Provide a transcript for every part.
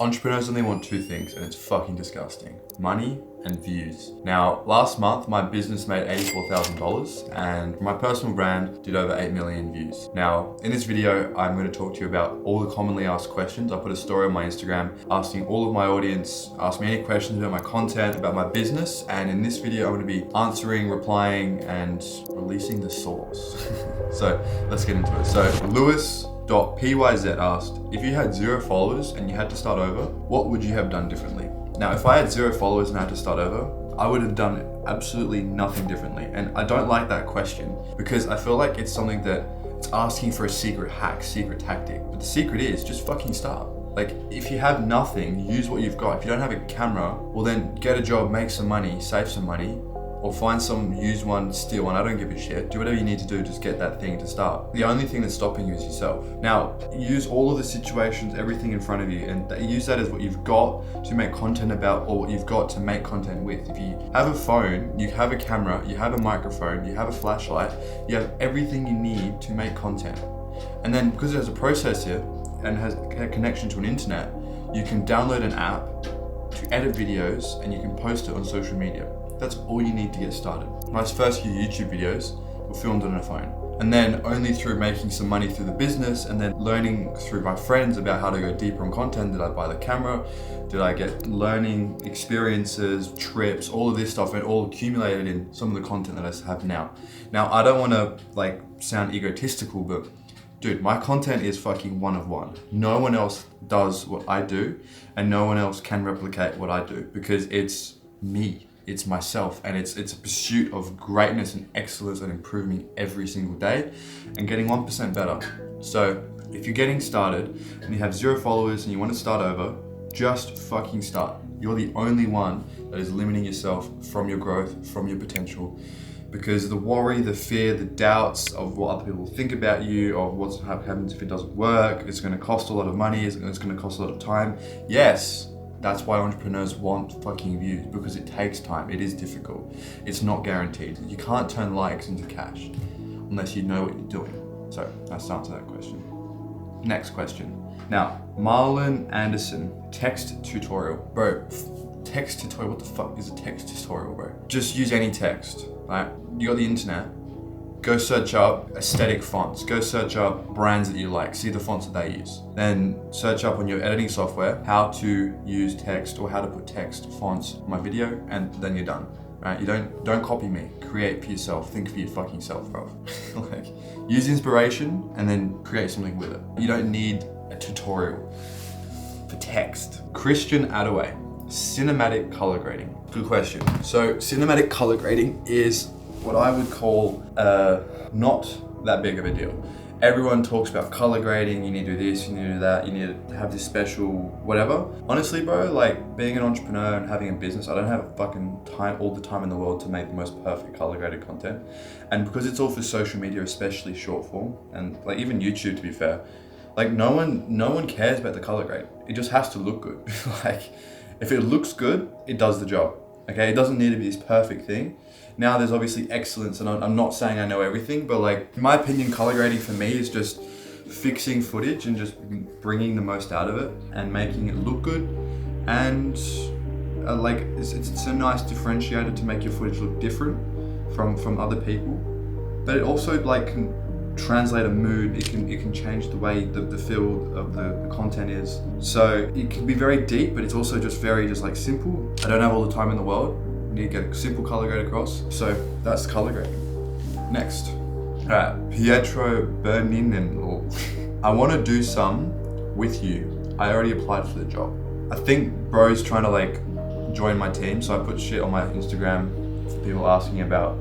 Entrepreneurs only want two things, and it's fucking disgusting: money and views. Now, last month, my business made $84,000 and my personal brand did over 8 million views. Now, in this video, I'm going to talk to you about all the commonly asked questions. I put a story on my Instagram asking all of my audience, ask me any questions about my content, about my business. And in this video, I'm going to be answering, replying, and releasing the sauce. So let's get into it. So Lewis.pyz asked, if you had 0 followers and you had to start over, what would you have done differently? Now, if I had 0 followers and I had to start over, I would have done absolutely nothing differently. And I don't like that question because I feel like it's something that it's asking for a secret hack, secret tactic. But the secret is just fucking start. Like, if you have nothing, use what you've got. If you don't have a camera, well then get a job, make some money, save some money, or find some used one, steal one. I don't give a shit. Do whatever you need to do, just get that thing to start. The only thing that's stopping you is yourself. Now, use all of the situations, everything in front of you, and use that as what you've got to make content about, or what you've got to make content with. If you have a phone, you have a camera, you have a microphone, you have a flashlight, you have everything you need to make content. And then because it has a processor and has a connection to an internet, you can download an app to edit videos and you can post it on social media. That's all you need to get started. My first few YouTube videos were filmed on a phone. And then only through making some money through the business and then learning through my friends about how to go deeper on content, did I buy the camera, did I get learning experiences, trips, all of this stuff, and all accumulated in some of the content that I have now. Now, I don't want to sound egotistical, but dude, my content is fucking one of one. No one else does what I do and no one else can replicate what I do because it's me. It's myself, and it's a pursuit of greatness and excellence and improving every single day and getting 1% better. So if you're getting started and you have 0 followers and you want to start over, just fucking start. You're the only one that is limiting yourself from your growth, from your potential, because the worry, the fear, the doubts of what other people think about you, of what happens if it doesn't work, it's going to cost a lot of money, it's going to cost a lot of time. Yes. That's why entrepreneurs want fucking views, because it takes time. It is difficult. It's not guaranteed. You can't turn likes into cash unless you know what you're doing. So that's the answer to that question. Next question. Now, Marlon Anderson, text tutorial. Bro, text tutorial, what the fuck is a text tutorial, bro? Just use any text, right? You got the internet. Go search up aesthetic fonts. Go search up brands that you like. See the fonts that they use. Then search up on your editing software how to use text or how to put text fonts on my video, and then you're done. Right? You don't copy me. Create for yourself. Think for your fucking self, bro. Use inspiration and then create something with it. You don't need a tutorial for text. Christian Attaway, cinematic color grading. Good question. So cinematic color grading is what I would call not that big of a deal. Everyone talks about color grading, you need to do this, you need to do that, you need to have this special whatever. Honestly, bro, like being an entrepreneur and having a business, I don't have fucking time, all the time in the world to make the most perfect color graded content. And because it's all for social media, especially short form, and like even YouTube to be fair, like no one cares about the color grade. It just has to look good. Like if it looks good, it does the job. Okay, it doesn't need to be this perfect thing. Now there's obviously excellence, and I'm not saying I know everything, but like in my opinion, color grading for me is just fixing footage and just bringing the most out of it and making it look good. And it's a nice differentiator to make your footage look different from other people. But it also can translate a mood. It can change the way the feel of the content is. So it can be very deep, but it's also just very simple. I don't have all the time in the world. You need to get a simple color grade across. So that's color grading. Next. Alright, Pietro Berninen. I want to do some with you. I already applied for the job. I think bro's trying to join my team, so I put shit on my Instagram for people asking about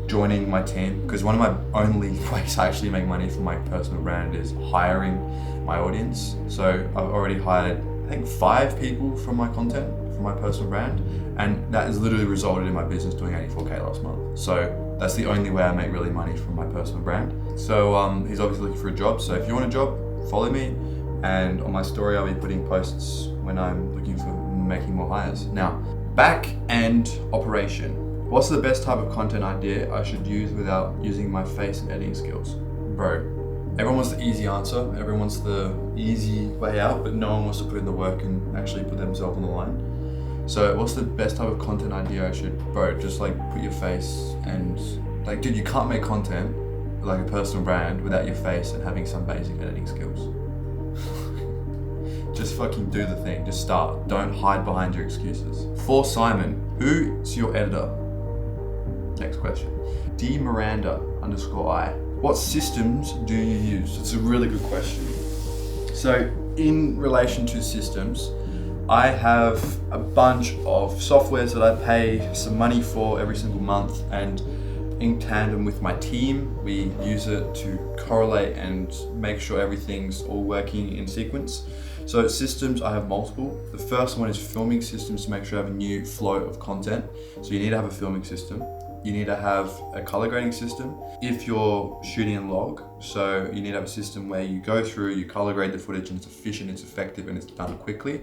joining my team, because one of my only ways I actually make money from my personal brand is hiring my audience. So I've already hired, I think, 5 people from my content, from my personal brand, and that has literally resulted in my business doing 84K last month. So that's the only way I make really money from my personal brand. So he's obviously looking for a job. So if you want a job, follow me, and on my story I'll be putting posts when I'm looking for making more hires. Now, back end operation. What's the best type of content idea I should use without using my face and editing skills? Bro, Everyone wants the easy answer, everyone wants the easy way out, but no one wants to put in the work and actually put themselves on the line. So what's the best type of content idea I should, bro, just like put your face and like, dude, you can't make content like a personal brand without your face and having some basic editing skills. Just fucking do the thing, just start. Don't hide behind your excuses. For Simon, who's your editor? Next question. D Miranda _I. What systems do you use? It's a really good question. So in relation to systems, I have a bunch of softwares that I pay some money for every single month, and in tandem with my team, we use it to correlate and make sure everything's all working in sequence. So systems, I have multiple. The first one is filming systems to make sure I have a new flow of content. So you need to have a filming system. You need to have a color grading system if you're shooting in log. So you need to have a system where you go through, you color grade the footage, and it's efficient, it's effective, and it's done quickly.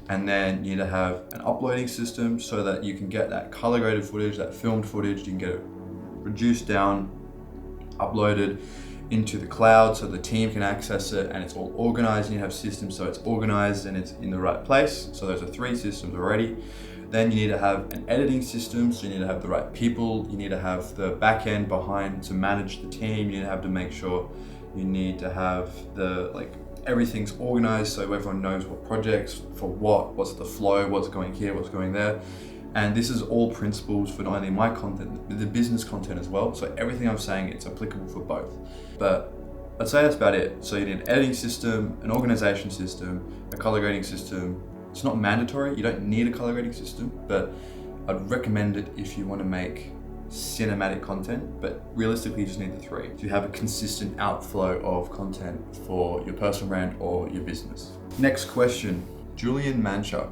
And then you need to have an uploading system so that you can get that color graded footage, that filmed footage, you can get it reduced down, uploaded into the cloud so the team can access it, and it's all organized. You need to have systems so it's organized and it's in the right place. So those are 3 systems already. Then you need to have an editing system, so you need to have the right people, you need to have the back end behind to manage the team, you need to have to make sure, you need to have the, like, everything's organized so everyone knows what projects, for what's the flow, what's going here, what's going there. And this is all principles for not only my content, but the business content as well. So everything I'm saying, it's applicable for both. But I'd say that's about it. So you need an editing system, an organization system, a color grading system. It's not mandatory, you don't need a color grading system, but I'd recommend it if you want to make cinematic content, but realistically you just need the 3 to have a consistent outflow of content for your personal brand or your business. Next question, Julian Mancha.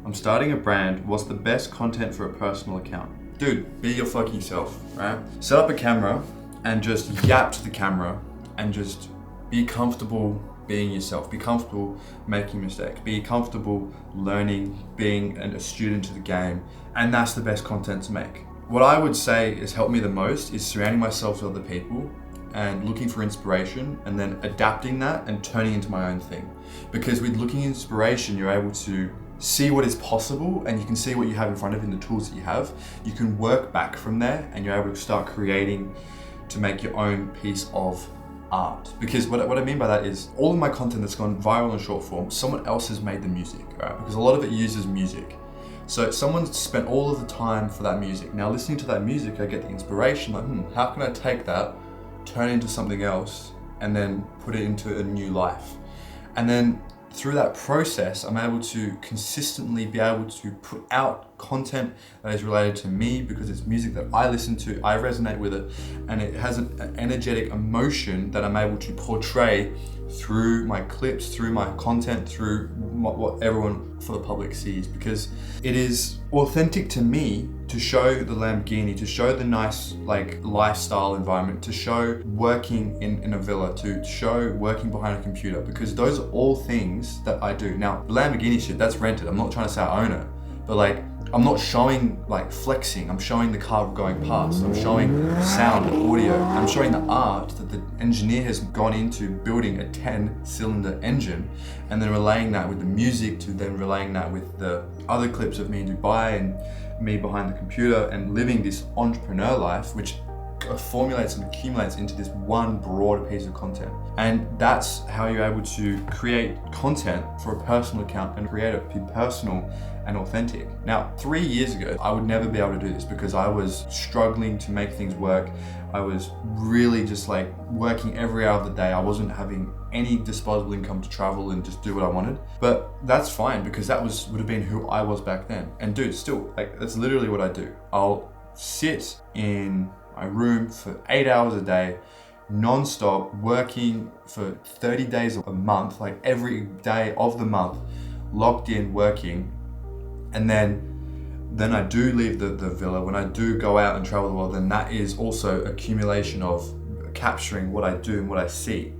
I'm starting a brand, what's the best content for a personal account? Dude, be your fucking self, right? Set up a camera and just yap to the camera and just be comfortable being yourself, be comfortable making mistakes, be comfortable learning, being a student to the game, and that's the best content to make. What I would say has helped me the most is surrounding myself with other people and looking for inspiration and then adapting that and turning into my own thing. Because with looking at inspiration, you're able to see what is possible and you can see what you have in front of you and the tools that you have. You can work back from there and you're able to start creating to make your own piece of art. Because what I mean by that is all of my content that's gone viral in short form, someone else has made the music, right? Because a lot of it uses music. So someone's spent all of the time for that music. Now listening to that music, I get the inspiration, like, how can I take that, turn it into something else, and then put it into a new life? And then through that process, I'm able to consistently be able to put out content that is related to me because it's music that I listen to, I resonate with it, and it has an energetic emotion that I'm able to portray through my clips, through my content, through what everyone for the public sees, because it is authentic to me to show the Lamborghini, to show the nice like lifestyle environment, to show working in a villa, to show working behind a computer, because those are all things that I do. Now, the Lamborghini shit, that's rented. I'm not trying to say I own it, but like, I'm not showing like flexing, I'm showing the car going past, I'm showing sound and audio, I'm showing the art that the engineer has gone into building a 10-cylinder engine and then relaying that with the music, to then relaying that with the other clips of me in Dubai and me behind the computer and living this entrepreneur life, which formulates and accumulates into this one broad piece of content. And that's how you're able to create content for a personal account and create it be personal and authentic. Now, 3 years ago, I would never be able to do this because I was struggling to make things work. I was really just like working every hour of the day. I wasn't having any disposable income to travel and just do what I wanted. But that's fine because that would have been who I was back then. And dude, still, like, that's literally what I do. I'll sit in my room for 8 hours a day, non-stop, working for 30 days a month, like every day of the month, locked in, working. And then I do leave the villa. When I do go out and travel the world, then that is also accumulation of capturing what I do and what I see.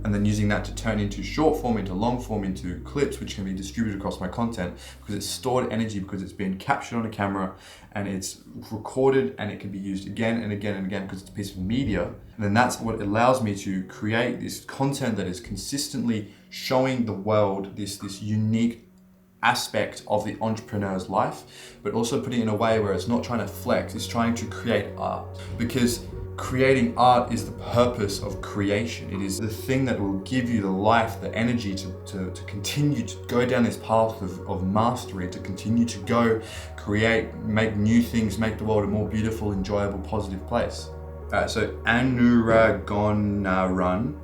and then using that to turn into short form, into long form, into clips, which can be distributed across my content because it's stored energy, because it's been captured on a camera and it's recorded, and it can be used again and again and again because it's a piece of media. And then that's what allows me to create this content that is consistently showing the world this unique aspect of the entrepreneur's life, but also putting it in a way where it's not trying to flex, it's trying to create art. Because creating art is the purpose of creation. It is the thing that will give you the life, the energy to continue to go down this path of mastery, to continue to go create, make new things, make the world a more beautiful, enjoyable, positive place. Alright, so Anuragonaran.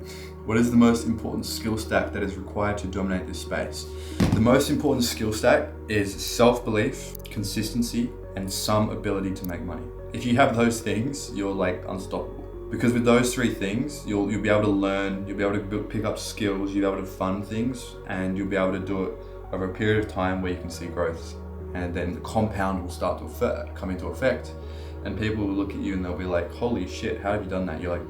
What is the most important skill stack that is required to dominate this space? The most important skill stack is self-belief, consistency, and some ability to make money. If you have those things, you're like unstoppable. Because with those three things, you'll be able to learn, you'll be able to pick up skills, you'll be able to fund things, and you'll be able to do it over a period of time where you can see growth. And then the compound will start to come into effect. And people will look at you and they'll be like, holy shit, how have you done that? You're like,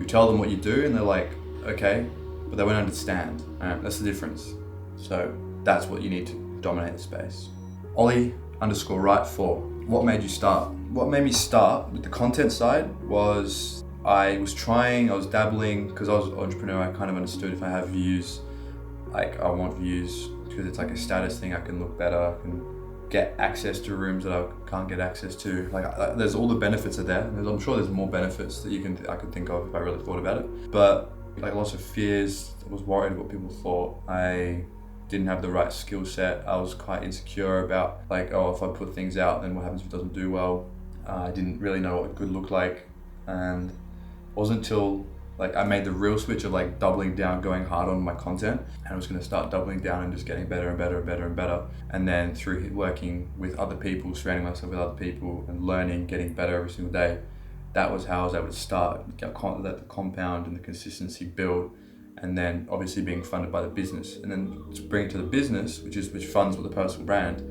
you tell them what you do and they're like, okay, but they won't understand. That's the difference. So that's what you need to dominate the space. Ollie_right4. What made you start? What made me start with the content side was I was dabbling, because I was an entrepreneur. I kind of understood if I have views, like I want views because it's like a status thing. I can look better, I can get access to rooms that I can't get access to. Like there's all the benefits are there. I'm sure there's more benefits that I could think of if I really thought about it. But like lots of fears, I was worried what people thought. I didn't have the right skill set. I was quite insecure about like, oh, if I put things out, then what happens if it doesn't do well? I didn't really know what good looked like. And it wasn't until like I made the real switch of like doubling down, going hard on my content, and I was going to start doubling down and just getting better and better and better and better. And then through working with other people, surrounding myself with other people and learning, getting better every single day, that was how I was able to start, let the compound and the consistency build, and then obviously being funded by the business. And then to bring it to the business, which funds with the personal brand,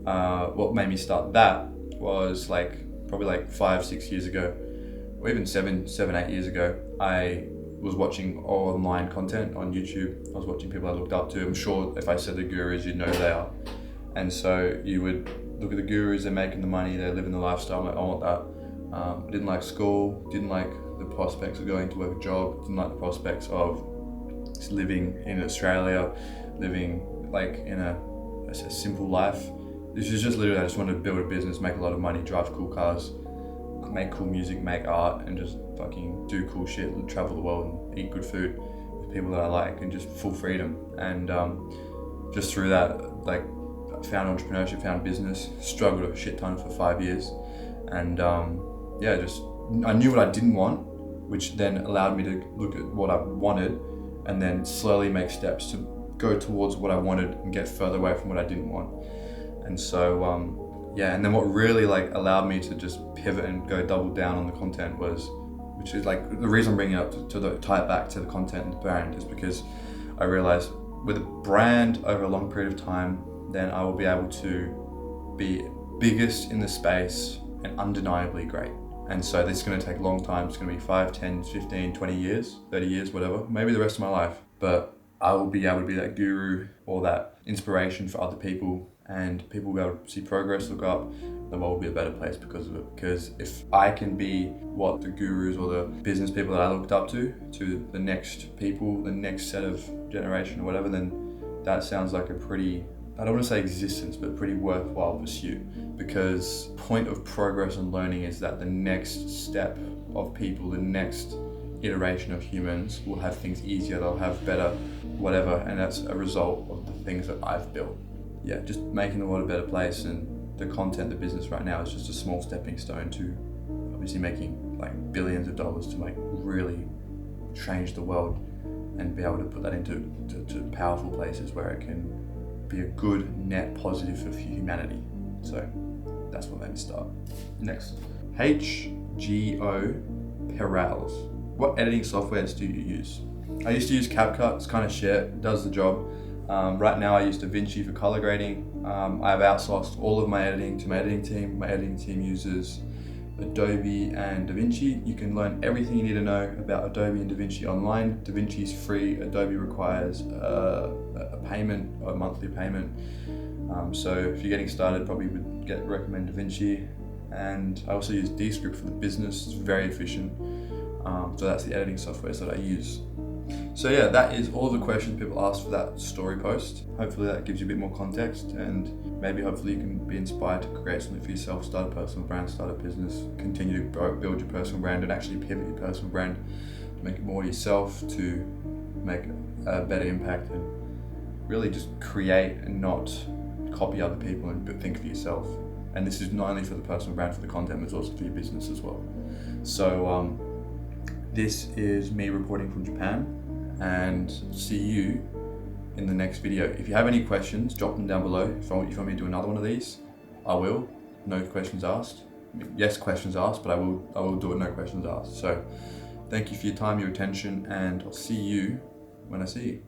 what made me start that was probably 5-6 years ago, or even 7-8 years ago. I was watching all online content on YouTube. I was watching people I looked up to. I'm sure if I said the gurus, you'd know who they are. And so you would look at the gurus, they're making the money, they're living the lifestyle. I'm like, I want that. I didn't like school, didn't like the prospects of going to work a job, didn't like the prospects of just living in Australia, living like in a simple life. This is just literally, I just wanted to build a business, make a lot of money, drive cool cars, make cool music, make art, and just fucking do cool shit, travel the world and eat good food with people that I like, and just full freedom. And just through that, like, I found entrepreneurship, found business, struggled a shit ton for 5 years. And I knew what I didn't want, which then allowed me to look at what I wanted and then slowly make steps to go towards what I wanted and get further away from what I didn't want. And so, and then what really allowed me to just pivot and go double down on the content which is the reason I'm bringing it up to tie it back to the content and the brand, is because I realized with a brand over a long period of time, then I will be able to be biggest in the space and undeniably great. And so this is going to take a long time. It's going to be 5, 10, 15, 20 years, 30 years, whatever, maybe the rest of my life. But I will be able to be that guru or that inspiration for other people, and people will be able to see progress, look up. The world will be a better place because of it. Because if I can be what the gurus or the business people that I looked up to the next people, the next set of generation or whatever, then that sounds like a pretty, I don't want to say existence, but pretty worthwhile pursuit. Because point of progress and learning is that the next step of people, the next iteration of humans will have things easier, they'll have better whatever, and that's a result of the things that I've built. Yeah, just making the world a better place, and the content, the business right now is just a small stepping stone to obviously making billions of dollars to really change the world and be able to put that into powerful places where it can be a good net positive for humanity. So that's what made me start. Next, HGO Perals. What editing softwares do you use? I used to use CapCut. It's kind of shit, it does the job. Right now I use DaVinci for color grading. I've outsourced all of my editing to my editing team. My editing team uses Adobe and DaVinci. You can learn everything you need to know about Adobe and DaVinci online. DaVinci is free. Adobe requires a payment, a monthly payment. So if you're getting started, probably would recommend DaVinci. And I also use Descript for the business. It's very efficient. So that's the editing software that I use. So yeah, that is all the questions people asked for that story post. Hopefully that gives you a bit more context, and maybe hopefully you can be inspired to create something for yourself, start a personal brand, start a business, continue to build your personal brand, and actually pivot your personal brand to make it more yourself, to make a better impact, and really just create and not copy other people and think for yourself. And this is not only for the personal brand, for the content, but it's also for your business as well. So this is me reporting from Japan, and see you in the next video. If you have any questions, drop them down below. If you want me to do another one of these, I will. No questions asked. Yes, questions asked, but I will do it no questions asked. So thank you for your time, your attention, and I'll see you when I see you.